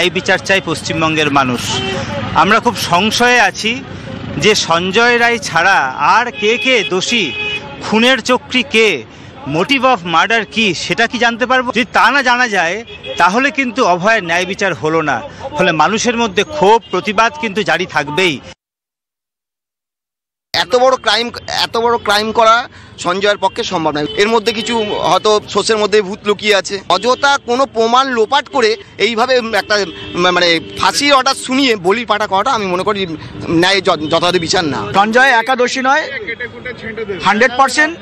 ন্যায় বিচার চাই পশ্চিমবঙ্গের মানুষ। আমরা খুব সংশয়ে আছি যে সঞ্জয় রায় ছাড়া আর কে কে দোষী, খুনের চক্রী কে, মোটিভ অফ মার্ডার কি, সেটা কি জানতে পারবো? যদি তা না জানা যায় তাহলে কিন্তু অভয়ের ন্যায় বিচার হলো না। ফলে মানুষের মধ্যে ক্ষোভ, প্রতিবাদ কিন্তু জারি থাকবেই। এত বড় ক্রাইম করা সঞ্জয়ের পক্ষে সম্ভব নয়। এর মধ্যে কিছু হয়তো সোর্সের মধ্যে ভূত লুকিয়ে আছে। অযথা কোনো প্রমাণ লোপাট করে এইভাবে একটা মানে ফাঁসির অর্ডার শুনিয়ে বলির পাঠা করাটা আমি মনে করি ন্যায় যথাযথ বিচার না। সঞ্জয় একা দোষী নয়, 100%।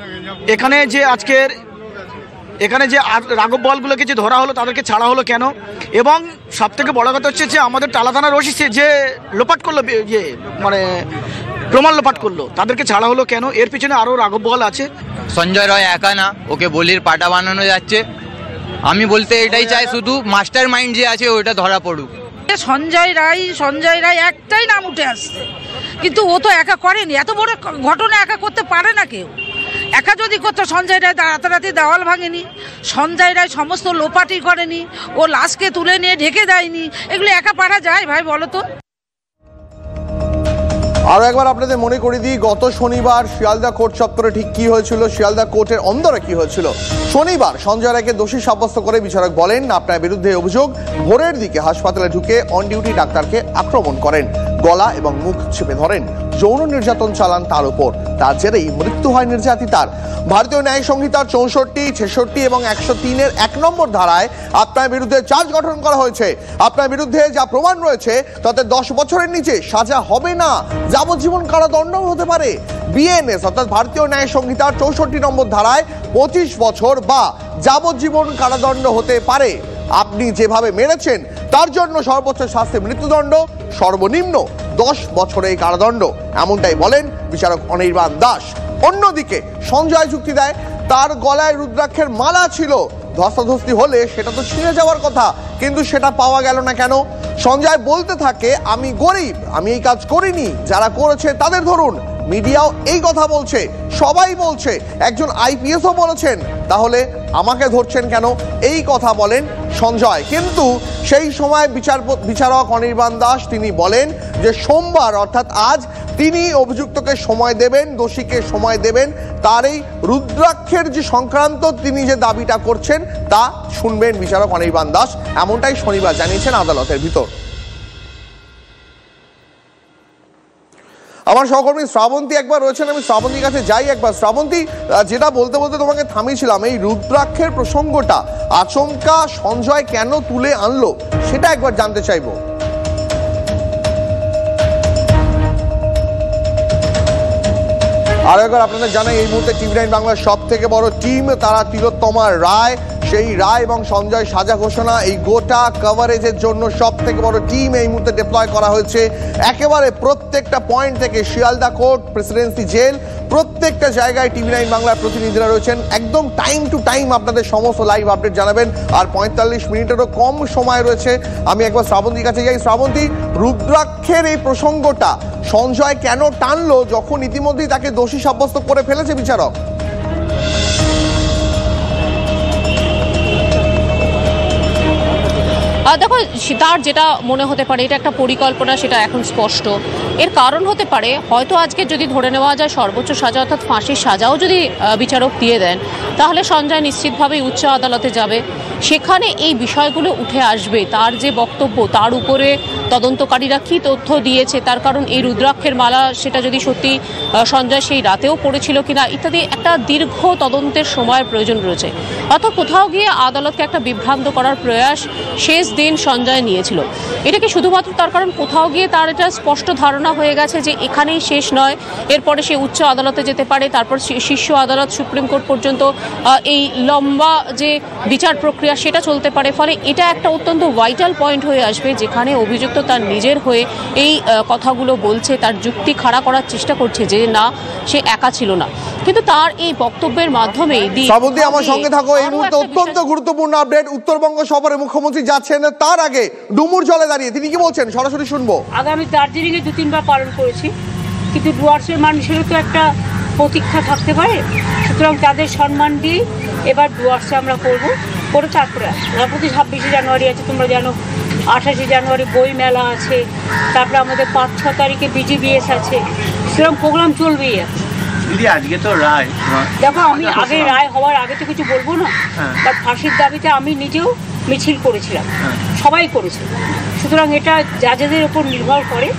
এখানে যে রাঘব বলগুলোকে যে ধরা হলো তাদেরকে ছাড়া হলো কেন, এবং সব থেকে বড় কথা হচ্ছে যে আমাদের টালা থানার ওসি যে লোপাট করলো, মানে প্রমাণ লোপাট করলো, তাদেরকে ছাড়া হলো কেন? এর পিছনে আরও রাঘব বল আছে। সঞ্জয় রায় একা না, ওকে বলির পাটা বানানো যাচ্ছে। আমি বলতে এটাই চাই, শুধু মাস্টার মাইন্ড যে আছে ওইটা ধরা পড়ুক। সঞ্জয় রায় একটাই নাম উঠে আসছে, কিন্তু ও তো একা করেনি। এত বড় ঘটনা একা করতে পারে না কেউ। একা যদি করতো, সঞ্জয় রায় রাতারাতি দেওয়াল ভাঙেনি, সঞ্জয় রায় সমস্ত লোপাটি করেনি, ও লাশকে তুলে নিয়ে ঢেকে দেয়নি। এগুলো একা পারা যায় ভাই, বলো তো? আরও একবার আপনাদের মনে করে দিই, গত শনিবার শিয়ালদা কোর্ট চত্বরে ঠিক কি হয়েছিল, শিয়ালদা কোর্টের অন্দরে কি হয়েছিল। শনিবার সঞ্জয় রায়কে দোষী সাব্যস্ত করে বিচারক বলেন, আপনার বিরুদ্ধে অভিযোগ ভোরের দিকে হাসপাতালে ঢুকে অন ডিউটি ডাক্তারকে আক্রমণ করেন, গলা এবং মুখ চেপে ধরেন, যৌন নির্যাতন চালান তার উপর। তার জেরেই মৃত্যু হয় নির্যাতিতার। ভারতীয় ন্যায় সংহিতার 64, 66 এবং 103-এর 1 নম্বর ধারায় আপনার বিরুদ্ধে চার্জ গঠন করা হয়েছে। আপনার বিরুদ্ধে যা প্রমাণ রয়েছে তাতে 10 বছরের নিচে সাজা হবে না, যাবজ্জীবন কারাদণ্ডও হতে পারে। বিএনএস অর্থাৎ ভারতীয় ন্যায় সংহিতার 64 নম্বর ধারায় 25 বছর বা যাবজ্জীবন কারাদণ্ড হতে পারে। আপনি যেভাবে মেরেছেন তার জন্য সর্বোচ্চ শাস্তি মৃত্যুদণ্ড, সর্বনিম্ন 10 বছরের কারাদণ্ড, এমনটাই বলেন বিচারক অনির্বাণ দাস। অন্যদিকে সঞ্জয় যুক্তি দেয়, তার গলায় রুদ্রাক্ষের মালা ছিল, ধস্তাধস্তি হলে সেটা তো ছিঁড়ে যাওয়ার কথা, কিন্তু সেটা পাওয়া গেল না কেন? সঞ্জয় বলতে থাকে, আমি গরিব, আমি এই কাজ করিনি, যারা করেছে তাদের ধরুন। মিডিয়াও এই কথা বলছে, সবাই বলছে, একজন আইপিএসও বলেছেন, তাহলে আমাকে ধরছেন কেন? এই কথা বলেন সঞ্জয়। কিন্তু সেই সময় বিচারক অনির্বাণ দাস তিনি বলেন যে সোমবার অর্থাৎ আজ তিনি অভিযুক্তকে সময় দেবেন, দোষীকে সময় দেবেন, তার এই রুদ্রাক্ষের যে সংক্রান্ত তিনি যে দাবিটা করছেন তা শুনবেন বিচারক অনির্বাণ দাস, এমনটাই শনিবার জানিয়েছেন আদালতের ভিতর। আমার সহকর্মী শ্রাবন্তী একবার রয়েছেন, আমি শ্রাবন্তীর কাছে যাই একবার। শ্রাবন্তী, যেটা বলতে বলতে তোমাকে থামিয়েছিলাম, এই রুদ্রাক্ষের প্রসঙ্গটা আচমকা সঞ্জয় কেন তুলে আনলো সেটা একবার জানতে চাইবো। আর একবার আপনাদের জানাই, এই মুহূর্তে টিভি9 বাংলার সব থেকে বড় টিম, তারা তিলোত্তমা রায়, সেই রায় এবং সঞ্জয় সাজা ঘোষণা, এই গোটা কভারেজের জন্য সব থেকে বড় টিম এই মুহূর্তে ডিপ্লয় করা হয়েছে। একেবারে প্রত্যেকটা পয়েন্ট থেকে শিয়ালদা কোর্ট, প্রেসিডেন্সি জেল, প্রত্যেকটা জায়গায় টিভি9 বাংলার প্রতিনিধিরা রয়েছেন, একদম টাইম টু টাইম আপনাদের সমস্ত লাইভ আপডেট জানাবেন। আর 45 মিনিটেরও কম সময় রয়েছে। আমি একবার শ্রাবন্তীর কাছে যাই। শ্রাবন্তী, রুদ্রাক্ষের এই প্রসঙ্গটা সঞ্জয় কেন টানলো যখন ইতিমধ্যেই তাকে দোষী সাব্যস্ত করে ফেলেছে বিচারক? দেখো, তার যেটা মনে হতে পারে এটা একটা পরিকল্পনা, সেটা এখন স্পষ্ট। এর কারণ হতে পারে হয়তো আজকে যদি ধরে নেওয়া যায় সর্বোচ্চ সাজা অর্থাৎ ফাঁসির সাজাও যদি বিচারক দিয়ে দেন, তাহলে সঞ্জয় নিশ্চিতভাবেই উচ্চ আদালতে যাবে, সেখানে এই বিষয়গুলো উঠে আসবে। তার যে বক্তব্য, তার উপরে তদন্তকারীরা কী তথ্য দিয়েছে, তার কারণ এই রুদ্রাক্ষের মালা সেটা যদি সত্যি সঞ্জয় সেই রাতেও পড়েছিল কিনা ইত্যাদি, একটা দীর্ঘ তদন্তের সময়ের প্রয়োজন রয়েছে। অর্থাৎ কোথাও গিয়ে আদালতকে একটা বিভ্রান্ত করার প্রয়াস শেষ দিন সঞ্জয় নিয়েছিল। এটাকে শুধুমাত্র তার কারণ কোথাও গিয়ে তার এটা স্পষ্ট ধারণা হয়ে গেছে যে এখানেই শেষ নয়, এরপরে সে উচ্চ আদালতে যেতে পারে, তারপর শীর্ষ আদালত সুপ্রিম কোর্ট পর্যন্ত এই লম্বা যে বিচার প্রক্রিয়া সেটা চলতে পারে। ফলে এটা একটা অত্যন্ত ভাইটাল পয়েন্ট হয়ে আসবে যেখানে অভিযুক্ত তার নিজের হয়ে এই কথাগুলো বলছে, তার যুক্তি খাড়া করার চেষ্টা করছে যে না, সে একা ছিল না। কিন্তু তার এই বক্তব্যের মাধ্যমে শ্রাবন্তী, আমার সঙ্গে থাকো। এই মুহূর্তে অত্যন্ত গুরুত্বপূর্ণ আপডেট, উত্তরবঙ্গ সফরে মুখ্যমন্ত্রী যাচ্ছেন, তার আগে ডুমুর জলে দাঁড়িয়ে তিনি কি বলছেন সরাসরি শুনবো। আগামী দার্জিলিং এ 2-3 বার পালন করেছি, কিন্তু ডুয়ার্সের মানুষেরও তো একটা প্রতীক্ষা থাকতে পারে, সুতরাং তাদের সম্মান দিয়ে এবার ডুয়ার্সে আমরা করবো, করে তারপরে প্রতি 26শে জানুয়ারি আছে, তোমরা জানো 28শে জানুয়ারি বই মেলা আছে, তারপরে আমাদের 5-6 তারিখে BGBS আছে, সেরকম প্রোগ্রাম চলবেই আছে। দিদি আজকে তো রায়, দেখো আমি আগে রায় হওয়ার আগে তো কিছু বলবো না, বাট ফাঁসির দাবিতে আমি নিজেও মিছিল করেছিলাম, সবাই করেছে। সুতরাং এটা জাজেদের উপর নির্ভর করে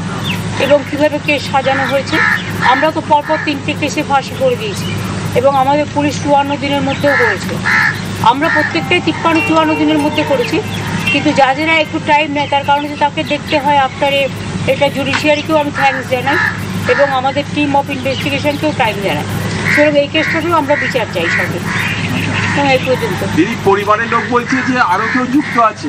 এবং কীভাবে কেস সাজানো হয়েছে। আমরা তো পরপর 3টে কেসে ফাঁসি করে দিয়েছি এবং আমাদের পুলিশ 54 দিনের মধ্যেও করেছে। আমরা প্রত্যেকটাই 53-54 দিনের মধ্যে করেছি, কিন্তু জাজেরা একটু টাইম নেয়, তার কারণে তাকে দেখতে হয় আফটারে। এটা জুডিশিয়ারিকেও আমি থ্যাঙ্কস জানাই এবং আমাদের টিম অফ ইনভেস্টিগেশনকেও টাইম জানাই। সুতরাং এই কেসটাতেও আমরা বিচার চাই সঙ্গে। এই পর্যন্ত দিদি পরিবারের লোক বলছে যে আরো কেউ যুক্ত আছে।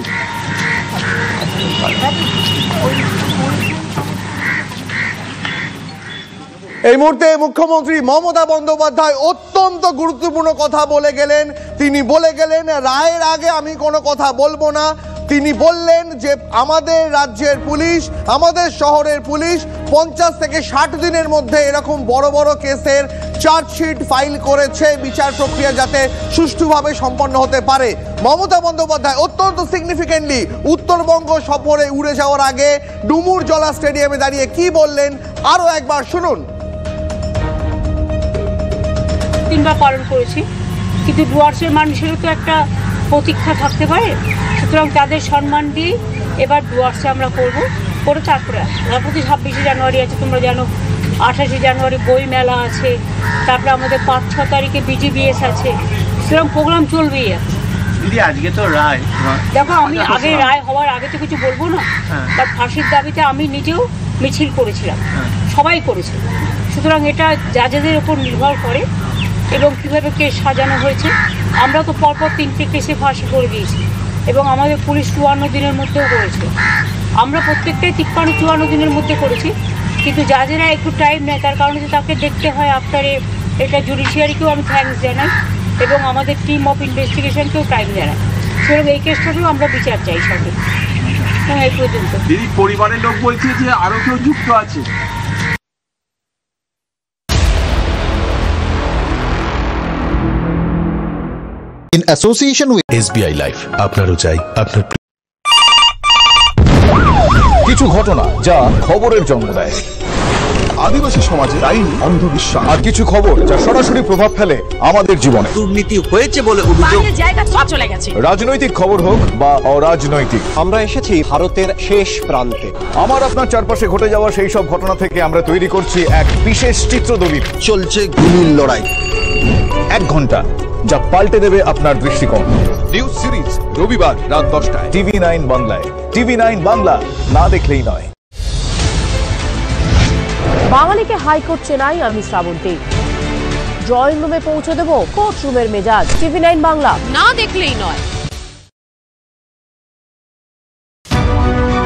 এই মুহূর্তে মুখ্যমন্ত্রী মমতা বন্দ্যোপাধ্যায় অত্যন্ত গুরুত্বপূর্ণ কথা বলে গেলেন। তিনি বলে গেলেন রায়ের আগে আমি কোনো কথা বলবো না। তিনি বললেন যে আমাদের রাজ্যের পুলিশ, আমাদের শহরের পুলিশ 50 থেকে 60 দিনের মধ্যে এরকম বড় বড় কেসের চার্জশিট ফাইল করেছে, বিচার প্রক্রিয়া যাতে সুষ্ঠুভাবে সম্পন্ন হতে পারে। মমতা বন্দ্যোপাধ্যায় অত্যন্ত সিগনিফিকেন্টলি উত্তরবঙ্গ সফরে উড়ে যাওয়ার আগে ডুমুরজলা স্টেডিয়ামে দাঁড়িয়ে কি বললেন আরো একবার শুনুন। 3বার পালন করেছি, কিন্তু ডুয়ার্সের মানুষেরও তো একটা প্রতীক্ষা থাকতে পারে। সুতরাং তাদের সম্মান দিয়ে এবার ডুয়ার্সে আমরা করে তারপরে 26শে জানুয়ারি আছে, তোমরা জানো 28শে জানুয়ারি বই মেলা আছে, তারপরে আমাদের 5-6 তারিখে BGBS আছে, সেরকম প্রোগ্রাম চলবেই আছে। দিদি আজকে তো রায়, দেখো আমি আগে রায় হওয়ার আগে তো কিছু বলবো না, বাট ফাঁসির দাবিতে আমি নিজেও মিছিল করেছিলাম, সবাই করেছে। সুতরাং এটা জাজেদের উপর নির্ভর করে এবং কীভাবে কেস সাজানো হয়েছে। আমরা তো পরপর 3টে কেসে ফাঁসি করে দিয়েছি এবং আমাদের পুলিশ 54 দিনের মধ্যেও করেছে। আমরা প্রত্যেকটাই 53-54 দিনের মধ্যে করেছি, কিন্তু জাজেরা একটু টাইম নেয়, তার কারণে তাকে দেখতে হয় আফটারে। এটা জুডিশিয়ারিকেও আমি থ্যাঙ্কস জানাই এবং আমাদের টিম অফ ইনভেস্টিগেশনকেও টাইম জানাই। সুতরাং এই কেসটাতেও আমরা বিচার চাই সঙ্গে। এই পর্যন্ত দিদি পরিবারের লোক বলছে যে আরো কেউ যুক্ত আছে। In association with SBI Life, আপনারও চাই আপনার কিছু ঘটনা যা খবরের জন্ম দেয়। আদিবাসী সমাজে আইন, অন্ধবিশ্বাস আর কিছু খবর যা সরাসরি প্রভাব ফেলে আমাদের জীবনে। দুর্নীতি হয়েছে বলে অভিযোগ, রাজনৈতিক খবর হোক বা অরাজনৈতিক। আমরা এসেছি ভারতের শেষ প্রান্তে। আমার আপনার চারপাশে ঘটে যাওয়া সেই সব ঘটনা থেকে আমরা তৈরি করছি এক বিশেষ চিত্রদলিত। চলছে গুলির লড়াই, 1 ঘন্টা যা পাল্টে দেবে আপনার দৃষ্টিকোণ। নিউজ সিরিজ রবিবার রাত 10টায় TV9 বাংলায়। TV9 বাংলা না দেখলেই নয়। বাঙালিকে হাইকোর্ট চেনাই আমি শ্রাবন্তী। ড্রয়িং রুমে পৌঁছে দেবো কোর্ট রুমের মেজাজ। TV9 বাংলা না দেখলেই নয়।